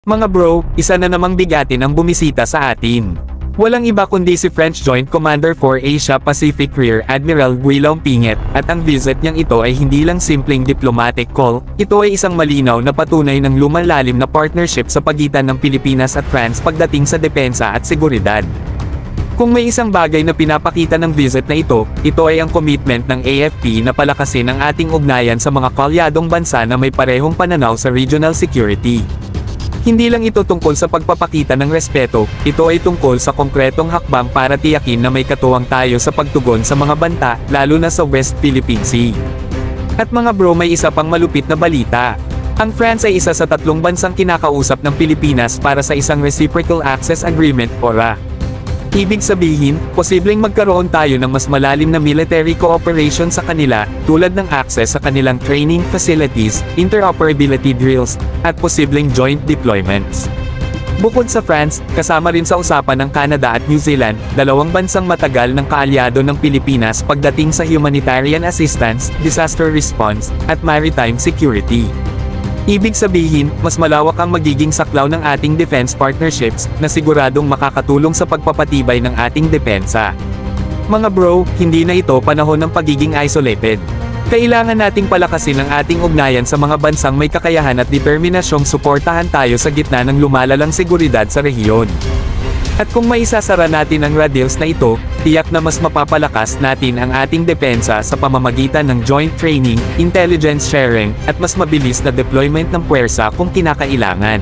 Mga bro, isa na namang bigatin ang bumisita sa atin. Walang iba kundi si French Joint Commander for Asia Pacific Rear Admiral Guillaume Pinget, at ang visit niyang ito ay hindi lang simpleng diplomatic call, ito ay isang malinaw na patunay ng lumalalim na partnership sa pagitan ng Pilipinas at France pagdating sa depensa at seguridad. Kung may isang bagay na pinapakita ng visit na ito ay ang commitment ng AFP na palakasin ang ating ugnayan sa mga kalyadong bansa na may parehong pananaw sa regional security. Hindi lang ito tungkol sa pagpapakita ng respeto, ito ay tungkol sa konkretong hakbang para tiyakin na may katuwang tayo sa pagtugon sa mga banta, lalo na sa West Philippine Sea. At mga bro, may isa pang malupit na balita. Ang France ay isa sa 3 bansang kinakausap ng Pilipinas para sa isang Reciprocal Access Agreement o RA. Ibig sabihin, posibleng magkaroon tayo ng mas malalim na military cooperation sa kanila, tulad ng access sa kanilang training facilities, interoperability drills, at posibleng joint deployments. Bukod sa France, kasama rin sa usapan ng Canada at New Zealand, 2 bansang matagal ng kaalyado ng Pilipinas pagdating sa humanitarian assistance, disaster response, at maritime security. Ibig sabihin, mas malawak ang magiging saklaw ng ating defense partnerships, na siguradong makakatulong sa pagpapatibay ng ating depensa. Mga bro, hindi na ito panahon ng pagiging isolated. Kailangan nating palakasin ang ating ugnayan sa mga bansang may kakayahan at determinasyong suportahan tayo sa gitna ng lumalalang seguridad sa rehiyon. At kung maisasara natin ang RA deals na ito, tiyak na mas mapapalakas natin ang ating depensa sa pamamagitan ng joint training, intelligence sharing, at mas mabilis na deployment ng puwersa kung kinakailangan.